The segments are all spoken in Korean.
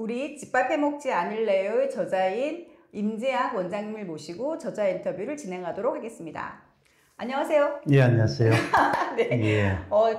우리 집밥 해먹지 않을래요의 저자인 임재학 원장님을 모시고 저자 인터뷰를 진행하도록 하겠습니다. 안녕하세요. 예, 안녕하세요. 네. 예.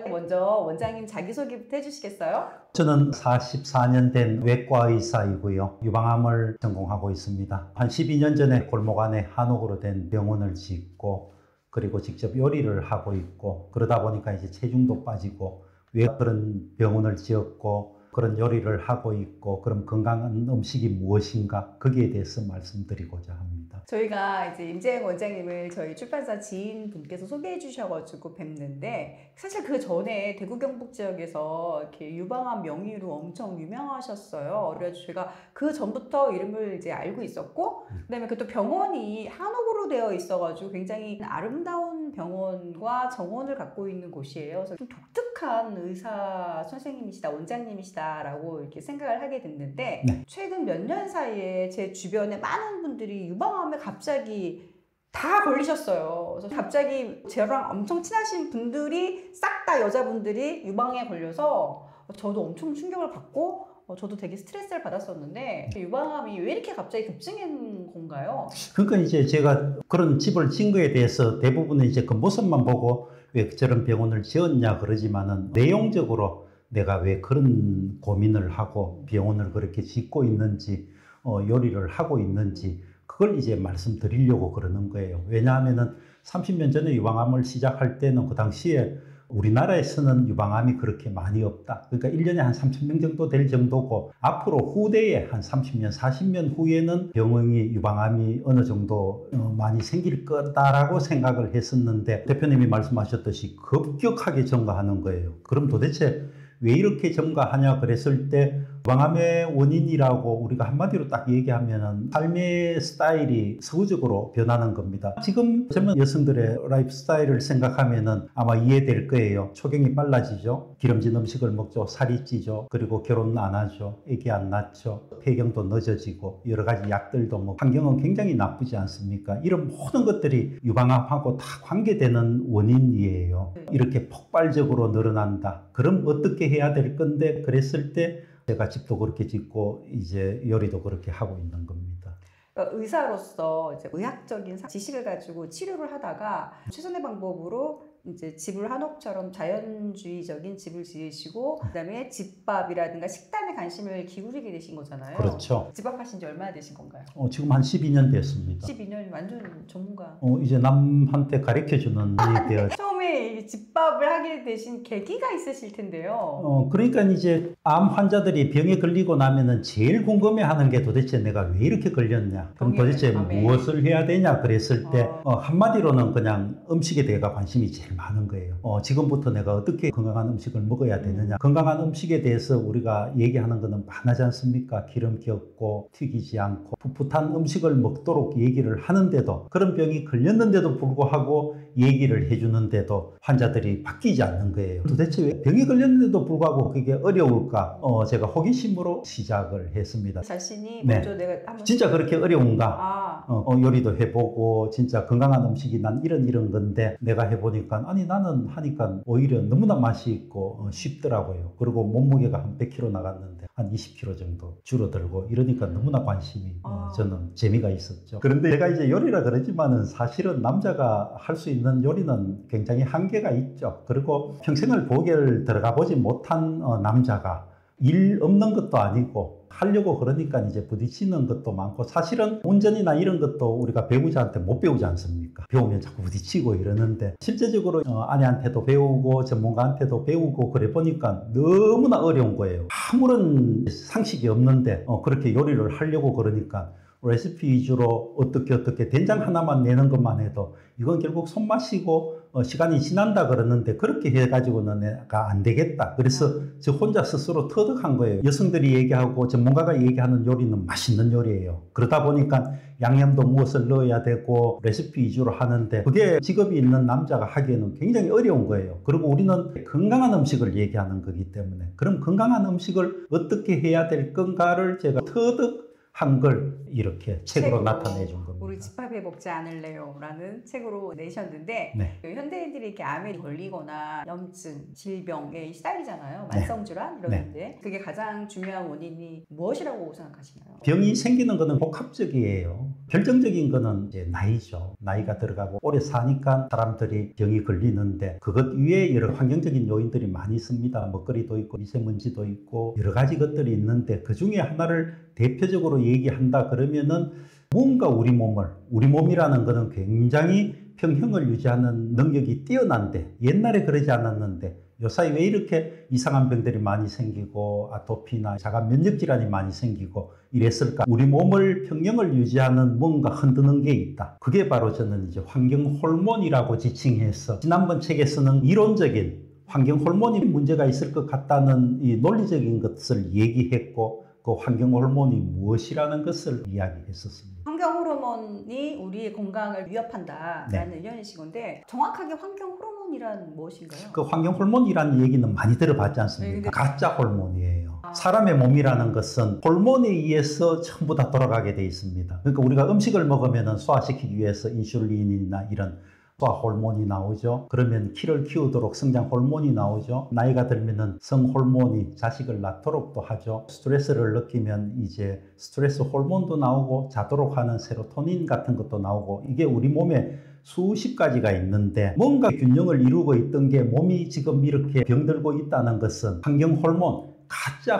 먼저 원장님 자기소개부터 해주시겠어요? 저는 44년 된 외과 의사이고요. 유방암을 전공하고 있습니다. 한 12년 전에 골목 안에 한옥으로 된 병원을 짓고 그리고 직접 요리를 하고 있고 그러다 보니까 이제 체중도 빠지고 왜 그런 병원을 지었고 그런 요리를 하고 있고 그럼 건강한 음식이 무엇인가 거기에 대해서 말씀드리고자 합니다. 저희가 이제 임재학 원장님을 저희 출판사 지인분께서 소개해 주셔가지고 뵙는데 사실 그 전에 대구 경북 지역에서 이렇게 유방암 명의로 엄청 유명하셨어요. 그래서 제가 그 전부터 이름을 이제 알고 있었고 그다음에 그 또 병원이 한옥으로 되어 있어가지고 굉장히 아름다운 병원과 정원을 갖고 있는 곳이에요. 그래서 좀 독특한 의사 선생님이시다, 원장님이시다라고 이렇게 생각을 하게 됐는데 네. 최근 몇 년 사이에 제 주변에 많은 분들이 유방암에 갑자기 다 걸리셨어요. 그래서 갑자기 저랑 엄청 친하신 분들이 싹 다 여자분들이 유방에 걸려서 저도 엄청 충격을 받고 저도 되게 스트레스를 받았었는데 유방암이 왜 이렇게 갑자기 급증한 건가요? 그러니까 이제 제가 그런 집을 진 거에 대해서 대부분은 이제 그 모습만 보고 왜 저런 병원을 지었냐 그러지만은 내용적으로 내가 왜 그런 고민을 하고 병원을 그렇게 짓고 있는지 요리를 하고 있는지 그걸 이제 말씀드리려고 그러는 거예요. 왜냐하면은 30년 전에 유방암을 시작할 때는 그 당시에 우리나라에서는 유방암이 그렇게 많이 없다. 그러니까 1년에 한 3,000명 정도 될 정도고 앞으로 후대에 한 30년, 40년 후에는 병응이 유방암이 어느 정도 많이 생길 거다라고 생각을 했었는데 대표님이 말씀하셨듯이 급격하게 증가하는 거예요. 그럼 도대체 왜 이렇게 증가하냐 그랬을 때 유방암의 원인이라고 우리가 한마디로 딱 얘기하면은 삶의 스타일이 서구적으로 변하는 겁니다. 지금 젊은 여성들의 라이프 스타일을 생각하면은 아마 이해될 거예요. 초경이 빨라지죠. 기름진 음식을 먹죠. 살이 찌죠. 그리고 결혼 안 하죠. 애기 안 낳죠. 폐경도 늦어지고 여러 가지 약들도 먹고 환경은 굉장히 나쁘지 않습니까? 이런 모든 것들이 유방암하고 다 관계되는 원인이에요. 이렇게 폭발적으로 늘어난다. 그럼 어떻게 해야 될 건데 그랬을 때 제가 집도 그렇게 짓고 이제 요리도 그렇게 하고 있는 겁니다. 그러니까 의사로서 이제 의학적인 지식을 가지고 치료를 하다가 최선의 방법으로 이제 집을 한옥처럼 자연주의적인 집을 지으시고 그다음에 집밥이라든가 식단에 관심을 기울이게 되신 거잖아요. 그렇죠. 집밥 하신 지 얼마나 되신 건가요? 지금 한 12년 됐습니다. 12년 완전 전문가. 이제 남한테 가르쳐주는 일이 되어. 처음에 집밥을 하게 되신 계기가 있으실 텐데요. 그러니까 이제 암 환자들이 병에 걸리고 나면은 제일 궁금해하는 게 도대체 내가 왜 이렇게 걸렸냐? 그럼 도대체 무엇을 해야 되냐? 그랬을 때 한마디로는 그냥 음식에 대해 관심이 제일 많은 거예요. 지금부터 내가 어떻게 건강한 음식을 먹어야 되느냐. 건강한 음식에 대해서 우리가 얘기하는 거는 많하지 않습니까? 기름기 없고 튀기지 않고 풋풋한 음식을 먹도록 얘기를 하는데도 그런 병이 걸렸는데도 불구하고 얘기를 해주는데도 환자들이 바뀌지 않는 거예요. 도대체 왜 병이 걸렸는데도 불구하고 그게 어려울까? 제가 호기심으로 시작을 했습니다. 자신이 먼저 내가 한번 진짜 그렇게 어려운가? 요리도 해보고 진짜 건강한 음식이 난 이런 건데 내가 해보니까 아니 나는 하니까 오히려 너무나 맛이 있고 쉽더라고요. 그리고 몸무게가 한 100kg 나갔는데 한 20kg 정도 줄어들고 이러니까 너무나 관심이 저는 재미가 있었죠. 그런데 제가 이제 요리라 그러지만은 사실은 남자가 할 수 있는 요리는 굉장히 한계가 있죠. 그리고 평생을 보기를 들어가 보지 못한 남자가 일 없는 것도 아니고 하려고 그러니까 이제 부딪히는 것도 많고 사실은 운전이나 이런 것도 우리가 배우자한테 못 배우지 않습니까? 배우면 자꾸 부딪히고 이러는데 실제적으로 아내한테도 배우고 전문가한테도 배우고 그래 보니까 너무나 어려운 거예요. 아무런 상식이 없는데 그렇게 요리를 하려고 그러니까 레시피 위주로 어떻게 된장 하나만 내는 것만 해도 이건 결국 손맛이고 시간이 지난다 그러는데 그렇게 해가지고는 내가 안 되겠다. 그래서 저 혼자 스스로 터득한 거예요. 여성들이 얘기하고 전문가가 얘기하는 요리는 맛있는 요리예요. 그러다 보니까 양념도 무엇을 넣어야 되고 레시피 위주로 하는데 그게 직업이 있는 남자가 하기에는 굉장히 어려운 거예요. 그리고 우리는 건강한 음식을 얘기하는 거기 때문에 그럼 건강한 음식을 어떻게 해야 될 건가를 제가 터득 한 걸 이렇게 책으로 책으로 나타내 준 겁니다. 우리 집합해 먹지 않을래요? 라는 책으로 내셨는데 네. 현대인들이 이렇게 암에 걸리거나 염증, 질병에 시달리잖아요. 네. 만성질환 이러는데 그게 가장 중요한 원인이 무엇이라고 생각하시나요? 병이 생기는 것은 복합적이에요. 결정적인 것은 이제 나이죠. 나이가 들어가고 오래 사니까 사람들이 병이 걸리는데 그것 위에 여러 환경적인 요인들이 많이 있습니다. 먹거리도 있고 미세먼지도 있고 여러 가지 것들이 있는데 그 중에 하나를 대표적으로 얘기한다 그러면은 뭔가 우리 몸이라는 것은 굉장히 평형을 유지하는 능력이 뛰어난데 옛날에 그러지 않았는데 요사이 왜 이렇게 이상한 병들이 많이 생기고 아토피나 자가 면역 질환이 많이 생기고 이랬을까? 우리 몸을 평형을 유지하는 뭔가 흔드는 게 있다. 그게 바로 저는 이제 환경 호르몬이라고 지칭해서 지난번 책에서는 이론적인 환경 호르몬이 문제가 있을 것 같다는 이 논리적인 것을 얘기했고 그 환경 호르몬이 무엇이라는 것을 이야기했었습니다. 환경 호르몬이 우리의 건강을 위협한다라는 네. 의견이신 건데 정확하게 환경 호르몬이란 무엇인가요? 그 환경 호르몬이라는 얘기는 많이 들어봤지 않습니까? 네, 근데- 가짜 호르몬이에요. 아. 사람의 몸이라는 것은 호르몬에 의해서 전부 다 돌아가게 돼 있습니다. 그러니까 우리가 음식을 먹으면 소화시키기 위해서 인슐린이나 이런 소화 호르몬이 나오죠. 그러면 키를 키우도록 성장 호르몬이 나오죠. 나이가 들면은 성 호르몬이 자식을 낳도록도 하죠. 스트레스를 느끼면 이제 스트레스 호르몬도 나오고 자도록 하는 세로토닌 같은 것도 나오고 이게 우리 몸에 수십 가지가 있는데 뭔가 균형을 이루고 있던 게 몸이 지금 이렇게 병들고 있다는 것은 환경 호르몬, 가짜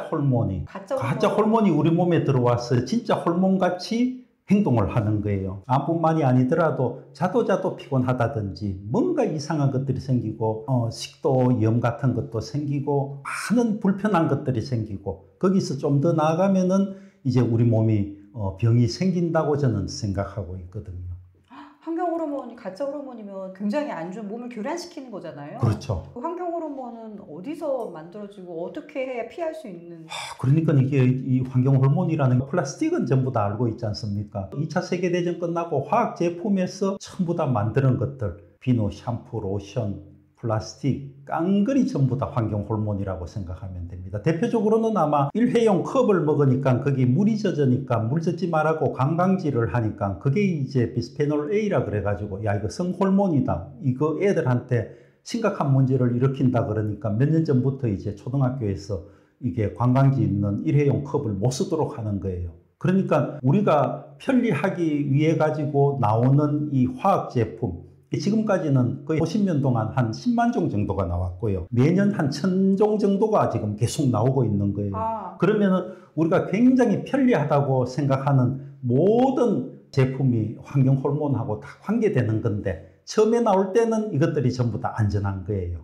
호르몬이 우리 몸에 들어와서 진짜 호르몬같이 행동을 하는 거예요. 암뿐만이 아니더라도 자도 피곤하다든지 뭔가 이상한 것들이 생기고 식도염 같은 것도 생기고 많은 불편한 것들이 생기고 거기서 좀 더 나아가면은 이제 우리 몸이 병이 생긴다고 저는 생각하고 있거든요. 환경 호르몬이 가짜 호르몬이면 굉장히 안 좋은 몸을 교란시키는 거잖아요. 그렇죠. 그 환경 호르몬은 어디서 만들어지고 어떻게 해야 피할 수 있는? 그러니까 이게 이 환경 호르몬이라는 게 플라스틱은 전부 다 알고 있지 않습니까? 2차 세계대전 끝나고 화학 제품에서 전부 다 만드는 것들 비누, 샴푸, 로션, 플라스틱, 깡그리 전부 다 환경 호르몬이라고 생각하면 됩니다. 대표적으로는 아마 일회용 컵을 먹으니까 거기 물이 젖으니까 물 젖지 말라고 관광지를 하니까 그게 이제 비스페놀 A라 그래가지고 야 이거 성호르몬이다. 이거 애들한테 심각한 문제를 일으킨다 그러니까 몇 년 전부터 이제 초등학교에서 이게 관광지 있는 일회용 컵을 못 쓰도록 하는 거예요. 그러니까 우리가 편리하기 위해 가지고 나오는 이 화학 제품 지금까지는 거의 50년 동안 한 10만 종 정도가 나왔고요. 매년 한 1000종 정도가 지금 계속 나오고 있는 거예요. 그러면은 우리가 굉장히 편리하다고 생각하는 모든 제품이 환경 호르몬하고 다 관계되는 건데 처음에 나올 때는 이것들이 전부 다 안전한 거예요.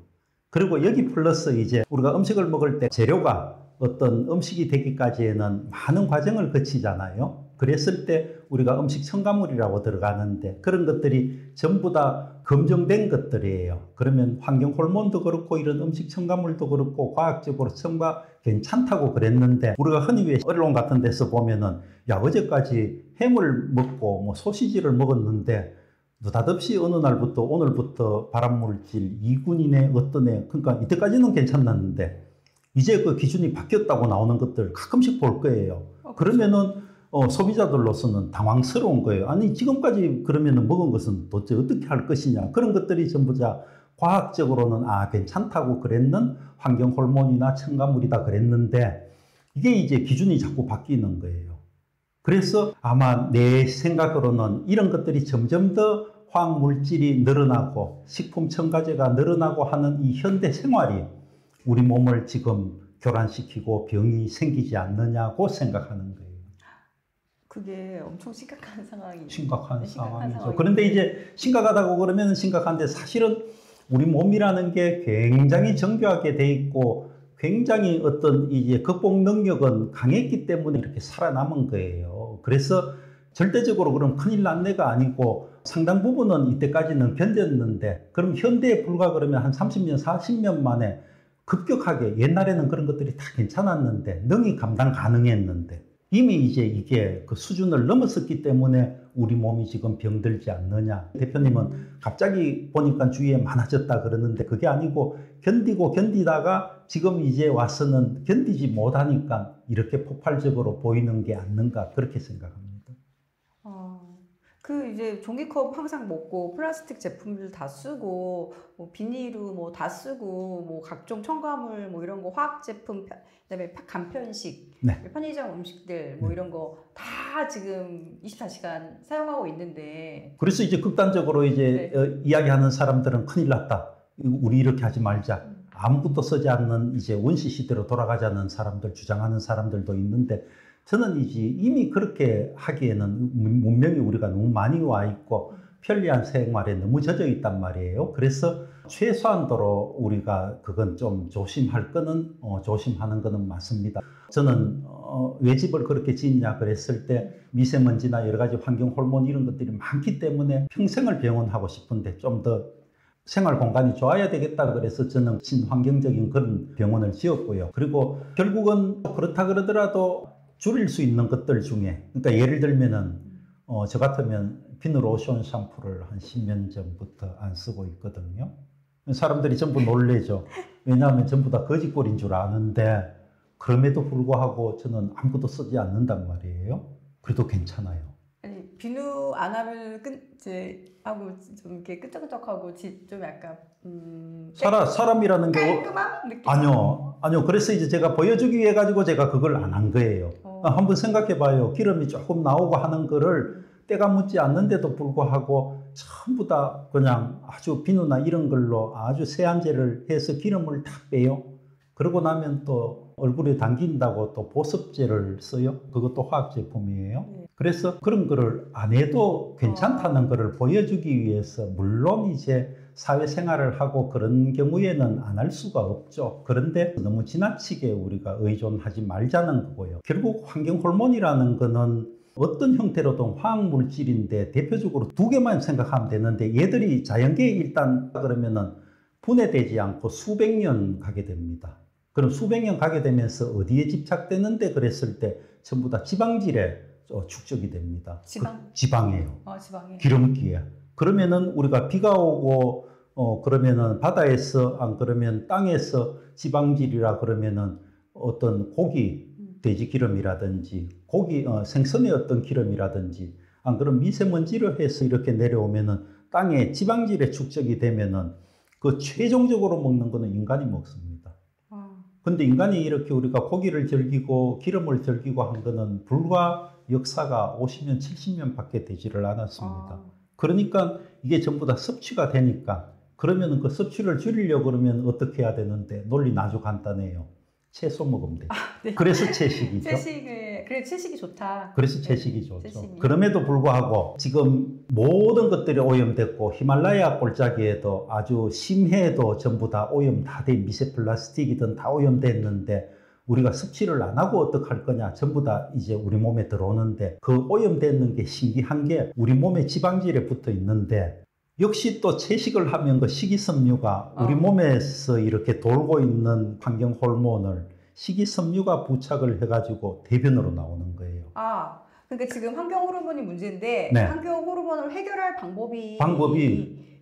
그리고 여기 플러스 이제 우리가 음식을 먹을 때 재료가 어떤 음식이 되기까지에는 많은 과정을 거치잖아요. 그랬을 때 우리가 음식 첨가물이라고 들어가는데 그런 것들이 전부 다 검증된 것들이에요. 그러면 환경 호르몬도 그렇고 이런 음식 첨가물도 그렇고 과학적으로 첨가 괜찮다고 그랬는데 우리가 흔히 왜 언론 같은 데서 보면은 야 어제까지 햄을 먹고 뭐 소시지를 먹었는데 느닷없이 어느 날부터 오늘부터 발암물질 2군이네 어떠네 그러니까 이때까지는 괜찮았는데 이제 그 기준이 바뀌었다고 나오는 것들 가끔씩 볼 거예요. 그러면은 소비자들로서는 당황스러운 거예요. 아니 지금까지 그러면은 먹은 것은 도대체 어떻게 할 것이냐 그런 것들이 전부 다 과학적으로는 괜찮다고 그랬는 환경 호르몬이나 첨가물이다 그랬는데 이게 이제 기준이 자꾸 바뀌는 거예요. 그래서 아마 내 생각으로는 이런 것들이 점점 더 화학 물질이 늘어나고 식품 첨가제가 늘어나고 하는 이 현대 생활이 우리 몸을 지금 교란시키고 병이 생기지 않느냐고 생각하는 거예요. 그게 엄청 심각한 상황이죠. 심각한 상황이죠. 그런데 이제 심각하다고 그러면 심각한데 사실은 우리 몸이라는 게 굉장히 정교하게 돼 있고 굉장히 어떤 이제 극복 능력은 강했기 때문에 이렇게 살아남은 거예요. 그래서 절대적으로 그럼 큰일 났네가 아니고 상당 부분은 이때까지는 견뎠는데 그럼 현대에 불과 그러면 한 30년, 40년 만에 급격하게 옛날에는 그런 것들이 다 괜찮았는데 능히 감당 가능했는데 이미 이제 이게 그 수준을 넘었었기 때문에 우리 몸이 지금 병들지 않느냐. 대표님은 갑자기 보니까 주위에 많아졌다 그러는데 그게 아니고 견디고 견디다가 지금 이제 와서는 견디지 못하니까 이렇게 폭발적으로 보이는 게 아닌가 그렇게 생각합니다. 그 이제 종이컵 항상 먹고 플라스틱 제품들 다 쓰고 뭐 비닐로 뭐 다 쓰고 뭐 각종 첨가물 뭐 이런 거 화학 제품 그다음에 간편식 네. 편의점 음식들 뭐 이런 거 다 지금 24시간 사용하고 있는데 그래서 이제 극단적으로 이제 이야기하는 사람들은 큰일 났다. 우리 이렇게 하지 말자. 아무것도 쓰지 않는 이제 원시 시대로 돌아가자는 사람들 주장하는 사람들도 있는데 저는 이제 이미 그렇게 하기에는 문명이 우리가 너무 많이 와 있고 편리한 생활에 너무 젖어 있단 말이에요. 그래서 최소한도로 우리가 그건 좀 조심할 거는 조심하는 거는 맞습니다. 저는 왜 집을 그렇게 짓냐 그랬을 때 미세먼지나 여러 가지 환경 호르몬 이런 것들이 많기 때문에 평생을 병원하고 싶은데 좀 더 생활 공간이 좋아야 되겠다 그래서 저는 친환경적인 그런 병원을 지었고요. 그리고 결국은 그렇다 그러더라도 줄일 수 있는 것들 중에 그러니까 예를 들면은 저 같으면 비누로션 샴푸를 한 10년 전부터 안 쓰고 있거든요. 사람들이 전부 놀래죠. 왜냐하면 전부 다 거짓골인 줄 아는데 그럼에도 불구하고 저는 아무것도 쓰지 않는단 말이에요. 그래도 괜찮아요. 아니 비누 안 하면 하고 좀 이렇게 끄적끄적하고 좀 약간 사람이라는 게 깔끔한 느낌? 아니요. 그래서 이제 제가 보여주기 위해 가지고 제가 그걸 안 한 거예요. 한번 생각해봐요. 기름이 조금 나오고 하는 거를 때가 묻지 않는데도 불구하고 전부 다 그냥 아주 비누나 이런 걸로 아주 세안제를 해서 기름을 탁 빼요. 그러고 나면 또 얼굴에 당긴다고 또 보습제를 써요. 그것도 화학 제품이에요. 그래서 그런 거를 안 해도 괜찮다는 거를 보여주기 위해서 물론 이제 사회생활을 하고 그런 경우에는 안 할 수가 없죠. 그런데 너무 지나치게 우리가 의존하지 말자는 거고요. 결국 환경 호르몬이라는 거는 어떤 형태로든 화학물질인데 대표적으로 두 개만 생각하면 되는데 얘들이 자연계에 일단 그러면은 분해되지 않고 수백 년 가게 됩니다. 그럼 수백 년 가게 되면서 어디에 집착되는데 그랬을 때 전부 다 지방질에 축적이 됩니다. 지방이에요. 지방에. 기름기에. 그러면은 우리가 비가 오고 그러면은 바다에서 안 그러면 땅에서 지방질이라 그러면은 어떤 고기 돼지 기름이라든지 고기 생선의 어떤 기름이라든지 안 그럼 미세먼지를 해서 이렇게 내려오면은 땅에 지방질에 축적이 되면은 그 최종적으로 먹는 거는 인간이 먹습니다. 근데 인간이 이렇게 우리가 고기를 즐기고 기름을 즐기고 한 거는 불과 역사가 50년, 70년 밖에 되지를 않았습니다. 그러니까 이게 전부 다 섭취가 되니까 그러면 그 섭취를 줄이려고 그러면 어떻게 해야 되는데 논리는 아주 간단해요. 채소 먹으면 돼요. 네. 그래서 채식이죠. 그래 채식이 좋다. 그래서 채식이 좋죠. 그럼에도 불구하고 지금 모든 것들이 오염됐고 히말라야 골짜기에도 아주 심해도 전부 다 오염 다 돼 미세 플라스틱이든 다 오염됐는데 우리가 섭취를 안 하고 어떡할 거냐 전부 다 이제 우리 몸에 들어오는데 그 오염되는 게 신기한 게 우리 몸에 지방질에 붙어 있는데 역시 또 채식을 하면 그 식이섬유가 우리 몸에서 이렇게 돌고 있는 환경 호르몬을 식이섬유가 부착을 해가지고 대변으로 나오는 거예요. 그러니까 지금 환경 호르몬이 문제인데 환경 호르몬을 해결할 방법이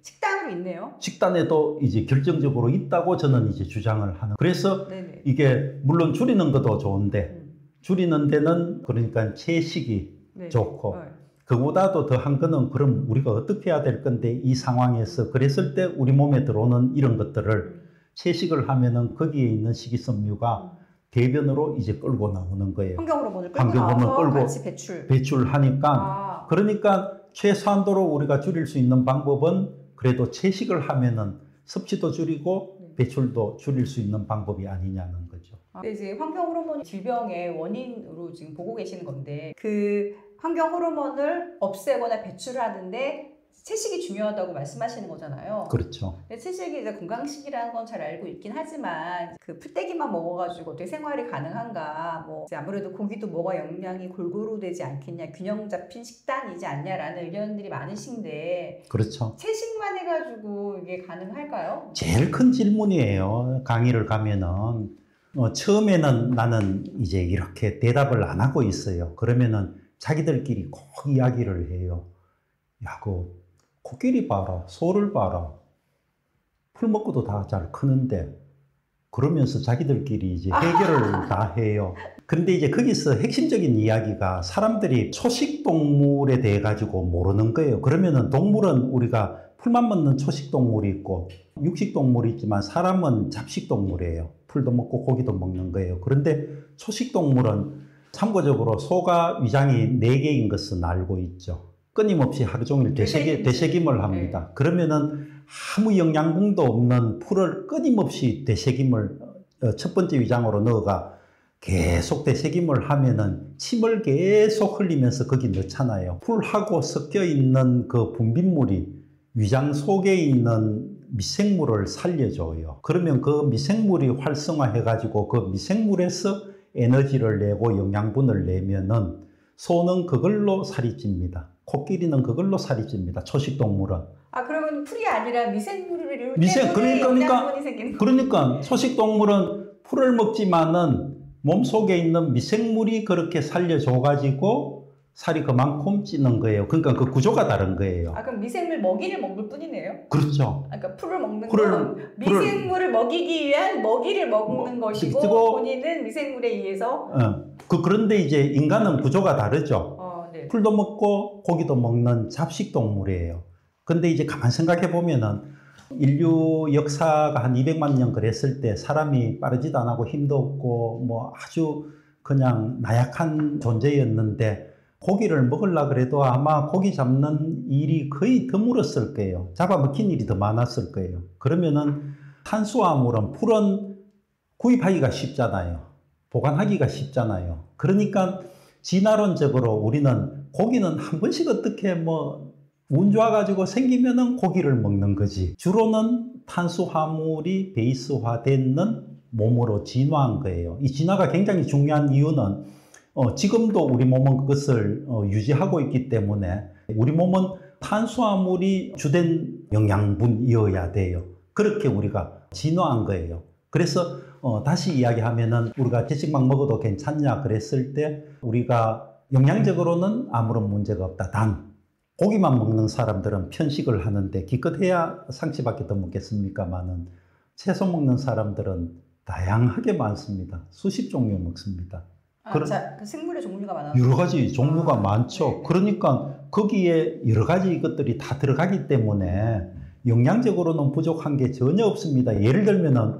식단으로 있네요. 식단에도 이제 결정적으로 있다고 저는 이제 주장을 하는. 그래서 이게 물론 줄이는 것도 좋은데 줄이는 데는 그러니까 채식이 좋고 그보다도 더한 거는 그럼 우리가 어떻게 해야 될 건데 이 상황에서 그랬을 때 우리 몸에 들어오는 이런 것들을 채식을 하면은 거기에 있는 식이섬유가 대변으로 이제 끌고 나오는 거예요. 환경 호르몬을 끌고 나와서 같이 배출하니까 그러니까 최소한도로 우리가 줄일 수 있는 방법은 그래도 채식을 하면은 섭취도 줄이고 배출도 줄일 수 있는 방법이 아니냐는 거죠. 이제 환경 호르몬 질병의 원인으로 지금 보고 계시는 건데 그 환경 호르몬을 없애거나 배출하는데 채식이 중요하다고 말씀하시는 거잖아요. 그렇죠. 채식이 이제 건강식이라는 건 잘 알고 있긴 하지만 그 풀떼기만 먹어가지고 어떻게 생활이 가능한가? 뭐 이제 아무래도 고기도 먹어야 영양이 골고루 되지 않겠냐, 균형 잡힌 식단이지 않냐라는 의견들이 많으신데. 그렇죠. 채식만 해가지고 이게 가능할까요? 제일 큰 질문이에요. 강의를 가면은 처음에는 나는 이제 이렇게 대답을 안 하고 있어요. 그러면은 자기들끼리 꼭 이야기를 해요. 야, 그 코끼리 봐라, 소를 봐라. 풀 먹고도 다 잘 크는데. 그러면서 자기들끼리 이제 해결을 다 해요. 근데 이제 거기서 핵심적인 이야기가 사람들이 초식 동물에 대해 가지고 모르는 거예요. 그러면은 동물은 우리가 풀만 먹는 초식 동물이 있고 육식 동물이 있지만 사람은 잡식 동물이에요. 풀도 먹고 고기도 먹는 거예요. 그런데 초식 동물은 참고적으로 소가 위장이 4개인 것은 알고 있죠. 끊임없이 하루 종일 되새김을 합니다. 그러면은 아무 영양분도 없는 풀을 끊임없이 되새김을 첫 번째 위장으로 넣어가 계속 되새김을 하면은 침을 계속 흘리면서 거기 넣잖아요. 풀하고 섞여 있는 그 분비물이 위장 속에 있는 미생물을 살려줘요. 그러면 그 미생물이 활성화해가지고 그 미생물에서 에너지를 내고 영양분을 내면은 소는 그걸로 살이 찝니다. 코끼리는 그걸로 살이 찝니다. 초식 동물은. 그러면 풀이 아니라 미생물을 때문에 영양분이 생기는 그러니까 초식 동물은 풀을 먹지만은 몸 속에 있는 미생물이 그렇게 살려줘가지고 살이 그만큼 찌는 거예요. 그러니까 그 구조가 다른 거예요. 그럼 미생물 먹이를 먹을 뿐이네요? 그렇죠. 그러니까 풀을 먹는 건 미생물을 먹이기 위한 먹이를 먹는 것이고 본인은 미생물에 의해서 그런데 이제 인간은 구조가 다르죠. 네. 풀도 먹고 고기도 먹는 잡식 동물이에요. 근데 이제 가만 생각해 보면은 인류 역사가 한 200만 년 그랬을 때 사람이 빠르지도 않고 힘도 없고 뭐 아주 그냥 나약한 존재였는데 고기를 먹으려고 그래도 아마 고기 잡는 일이 거의 드물었을 거예요. 잡아먹힌 일이 더 많았을 거예요. 그러면은 탄수화물은 풀은 구입하기가 쉽잖아요. 보관하기가 쉽잖아요. 그러니까 진화론적으로 우리는 고기는 한 번씩 어떻게 운 좋아가지고 생기면은 고기를 먹는 거지. 주로는 탄수화물이 베이스화되는 몸으로 진화한 거예요. 이 진화가 굉장히 중요한 이유는 지금도 우리 몸은 그것을 유지하고 있기 때문에 우리 몸은 탄수화물이 주된 영양분이어야 돼요. 그렇게 우리가 진화한 거예요. 그래서 다시 이야기하면은 우리가 채식만 먹어도 괜찮냐 그랬을 때 우리가 영양적으로는 아무런 문제가 없다. 단 고기만 먹는 사람들은 편식을 하는데 기껏해야 상치밖에 더 먹겠습니까마는 채소 먹는 사람들은 다양하게 많습니다. 수십 종류 먹습니다. 그 생물의 종류가 많아요. 여러 가지 종류가 많죠. 네. 그러니까 거기에 여러 가지 것들이 다 들어가기 때문에 영양적으로는 부족한 게 전혀 없습니다. 예를 들면은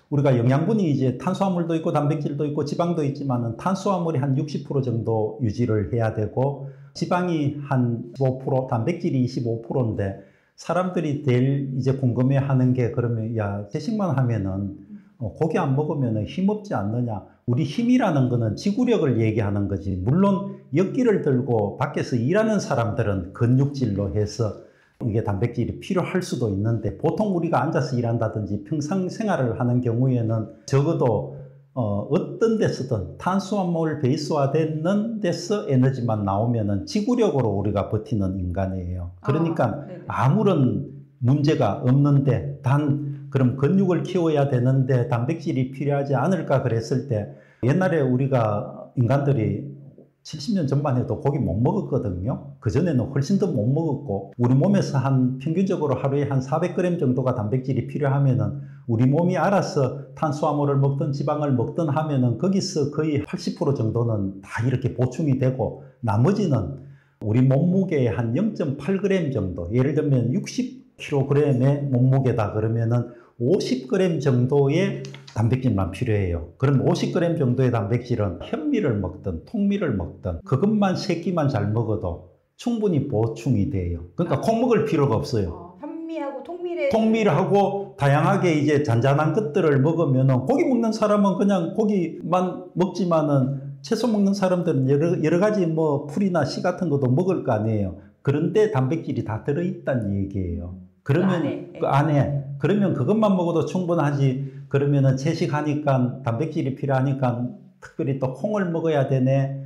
우리가 영양분이 이제 탄수화물도 있고 단백질도 있고 지방도 있지만은 탄수화물이 한 60% 정도 유지를 해야 되고 지방이 한 15%, 단백질이 25%인데 사람들이 제일 이제 궁금해하는 게 그러면 야 채식만 하면은 고기 안 먹으면 힘없지 않느냐. 우리 힘이라는 거는 지구력을 얘기하는 거지. 물론 역기를 들고 밖에서 일하는 사람들은 근육질로 해서 이게 단백질이 필요할 수도 있는데 보통 우리가 앉아서 일한다든지 평상 생활을 하는 경우에는 적어도 어떤 데서든 탄수화물 베이스화되는 데서 에너지만 나오면은 지구력으로 우리가 버티는 인간이에요. 그러니까 아무런 문제가 없는데 단 그럼 근육을 키워야 되는데 단백질이 필요하지 않을까 그랬을 때 옛날에 우리가 인간들이 70년 전만 해도 고기 못 먹었거든요. 그전에는 훨씬 더 못 먹었고 우리 몸에서 한 평균적으로 하루에 한 400g 정도가 단백질이 필요하면은 우리 몸이 알아서 탄수화물을 먹든 지방을 먹든 하면은 거기서 거의 80% 정도는 다 이렇게 보충이 되고 나머지는 우리 몸무게의 한 0.8g 정도 예를 들면 60kg의 몸무게다 그러면은 50g 정도의 단백질만 필요해요. 그럼 50g 정도의 단백질은 현미를 먹든 통미를 먹든 그것만 3끼만 잘 먹어도 충분히 보충이 돼요. 그러니까 콩 먹을 필요가 없어요. 현미하고 통미를 하고 다양하게 이제 잔잔한 것들을 먹으면은 고기 먹는 사람은 그냥 고기만 먹지만은 채소 먹는 사람들은 여러 가지 풀이나 씨 같은 것도 먹을 거 아니에요. 그런데 단백질이 다 들어있다는 얘기예요. 그러면 그 안에 그러면 그것만 먹어도 충분하지. 그러면은 채식하니까 단백질이 필요하니까 특별히 또 콩을 먹어야 되네.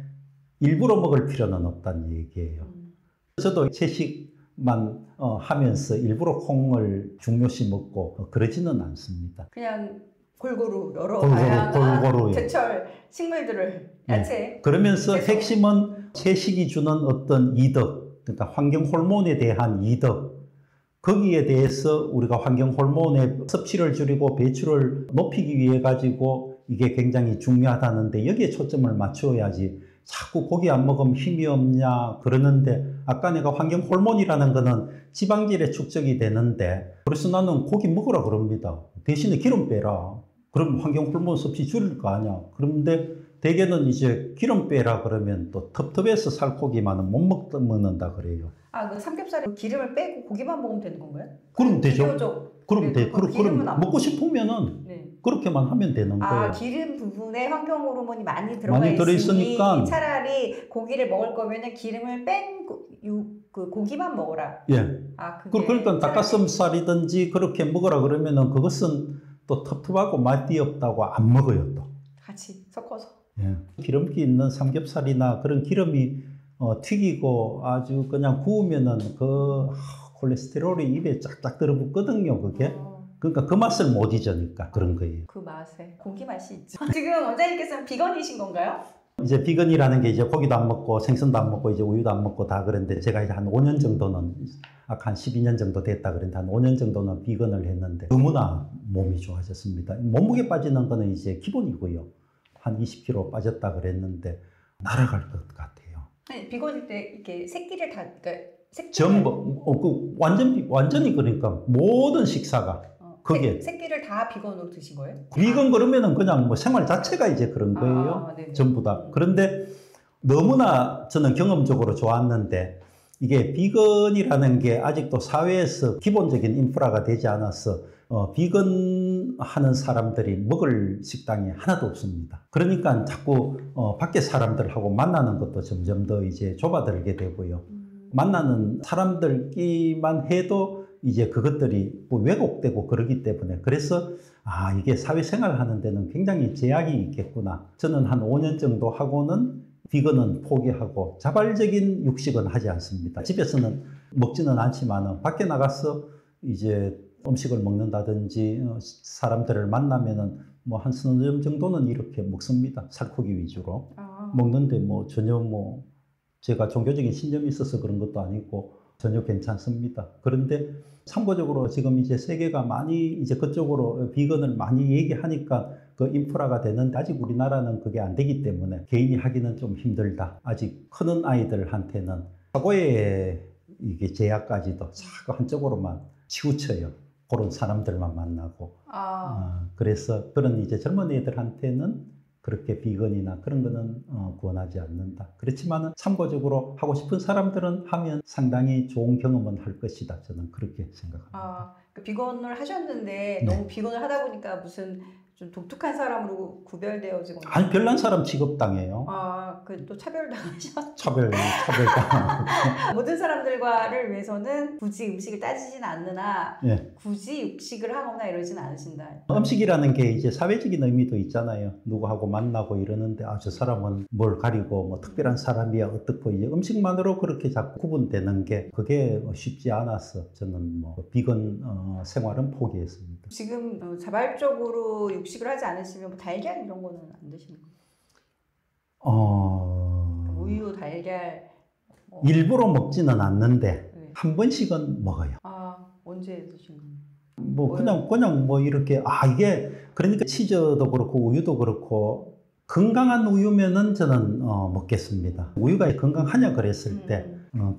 일부러 먹을 필요는 없다는 얘기예요. 저도 채식만 하면서 일부러 콩을 중요시 먹고 그러지는 않습니다. 그냥 골고루 여러 골고루, 다양한 골고루, 예. 제철 식물들을 야채. 그러면서 채소. 핵심은 채식이 주는 어떤 이득, 그러니까 환경 호르몬에 대한 이득, 거기에 대해서 우리가 환경 호르몬의 섭취를 줄이고 배출을 높이기 위해 가지고 이게 굉장히 중요하다는데 여기에 초점을 맞추어야지 자꾸 고기 안 먹으면 힘이 없냐 그러는데 아까 내가 환경 호르몬이라는 거는 지방질에 축적이 되는데 그래서 나는 고기 먹으라 그럽니다. 대신에 기름 빼라. 그럼 환경 호르몬 섭취 줄일 거 아니야. 그런데 대개는 이제 기름 빼라 그러면 또 텁텁해서 살코기만은 못 먹는다 그래요. 아, 그 삼겹살에 기름을 빼고 고기만 먹으면 되는 건가요? 그럼 되죠. 비교적. 그럼 돼. 기름은 그럼 먹고 싶으면은 네. 그렇게만 하면 되는 거예요. 아, 기름 부분에 환경 호르몬이 많이 들어가 많이 들어있으니까. 있으니 차라리 고기를 먹을 거면은 기름을 뺀 그 고기만 먹어라. 예. 아, 그게 그러니까 차라리- 닭가슴살이든지 그렇게 먹으라 그러면은 그것은 또 텁텁하고 맛이 없다고 안 먹어요 또. 같이 섞어서. 예. 기름기 있는 삼겹살이나 그런 기름이 튀기고 아주 그냥 구우면은 그 콜레스테롤이 입에 쫙쫙 들어붙거든요 그게. 그러니까 그 맛을 못 잊으니까 그런 거예요. 그 맛에 고기 맛이 있죠. 지금 원장님께서는 비건이신 건가요? 이제 비건이라는 게 이제 고기도 안 먹고 생선도 안 먹고 이제 우유도 안 먹고 다 그랬는데 제가 이제 한 5년 정도는 아까 한 12년 정도 됐다 그랬는데 한 5년 정도는 비건을 했는데 너무나 몸이 좋아졌습니다. 몸무게 빠지는 거는 이제 기본이고요. 한 20kg 빠졌다 그랬는데 날아갈 것 같아요. 네, 비건일 때 이렇게 새끼를 다 그러니까 전부 그 완전히 그러니까 모든 식사가 그게 새끼를 다 비건으로 드신 거예요? 비건 그러면은 그냥 뭐 생활 자체가 이제 그런 거예요. 전부 다. 그런데 너무나 저는 경험적으로 좋았는데 이게 비건이라는 게 아직도 사회에서 기본적인 인프라가 되지 않아서 비건 하는 사람들이 먹을 식당이 하나도 없습니다. 그러니까 자꾸 밖에 사람들하고 만나는 것도 점점 더 이제 좁아들게 되고요. 만나는 사람들끼만 해도 이제 그것들이 뭐 왜곡되고 그러기 때문에 그래서 아 이게 사회생활 하는 데는 굉장히 제약이 있겠구나. 저는 한 5년 정도 하고는 비건은 포기하고 자발적인 육식은 하지 않습니다. 집에서는 먹지는 않지만 밖에 나가서 이제 음식을 먹는다든지 사람들을 만나면은 뭐 한 서너 점 정도는 이렇게 먹습니다. 살코기 위주로 먹는데 뭐 전혀 뭐 제가 종교적인 신념이 있어서 그런 것도 아니고 전혀 괜찮습니다. 그런데 참고적으로 지금 이제 세계가 많이 이제 그쪽으로 비건을 많이 얘기하니까 그 인프라가 되는데 아직 우리나라는 그게 안 되기 때문에 개인이 하기는 좀 힘들다. 아직 크는 아이들한테는 사고의 이게 제약까지도 자꾸 한쪽으로만 치우쳐요. 그런 사람들만 만나고. 그래서 그런 이제 젊은 애들한테는 그렇게 비건이나 그런 거는 권하지 않는다. 그렇지만은 참고적으로 하고 싶은 사람들은 하면 상당히 좋은 경험은 할 것이다. 저는 그렇게 생각합니다. 그 비건을 하셨는데 너무 비건을 하다 보니까 무슨 좀 독특한 사람으로 구별되어지고 아니 별난 사람 취급당해요. 그 또 차별당하셨죠? 차별당하고 모든 사람들과를 위해서는 굳이 음식을 따지진 않으나 예. 굳이 육식을 하거나 이러진 않으신다. 음식이라는 게 이제 사회적인 의미도 있잖아요. 누구하고 만나고 이러는데 저 사람은 뭘 가리고 뭐 특별한 사람이야 어떻고 이제 음식만으로 그렇게 자꾸 구분되는 게 그게 쉽지 않아서 저는 뭐 비건 생활은 포기했습니다. 지금 자발적으로 육식을 하지 않으시면 뭐 달걀 이런 거는 안 드시는 거예요? 우유, 달걀 일부러 먹지는 않는데 네. 한 번씩은 먹어요. 언제 드신 거예요? 뭐 그냥 뭐 이렇게 이게 그러니까 치즈도 그렇고 우유도 그렇고 건강한 우유면은 저는 먹겠습니다. 우유가 건강하냐 그랬을 때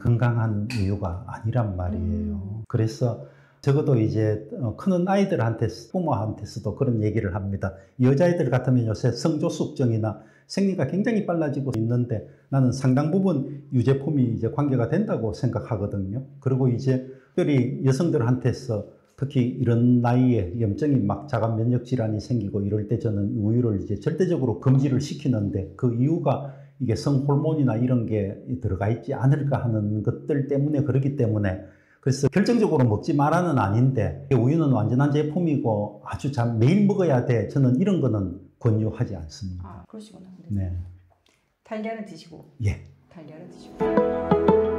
건강한 우유가 아니란 말이에요. 그래서 적어도 이제 크는 아이들한테 부모한테서도 그런 얘기를 합니다. 여자애들 같으면 요새 성조숙증이나 생리가 굉장히 빨라지고 있는데 나는 상당 부분 유제품이 이제 관계가 된다고 생각하거든요. 그리고 이제 특별히 여성들한테서 특히 이런 나이에 염증이 막 자가 면역 질환이 생기고 이럴 때 저는 우유를 이제 절대적으로 금지를 시키는데 그 이유가 이게 성호르몬이나 이런 게 들어가 있지 않을까 하는 것들 때문에 그렇기 때문에 그래서 결정적으로 먹지 마라는 아닌데 우유는 완전한 제품이고 아주 매일 먹어야 돼. 저는 이런 거는 권유하지 않습니다. 그러시구나. 네. 달걀은 드시고. 예. 달걀은 드시고.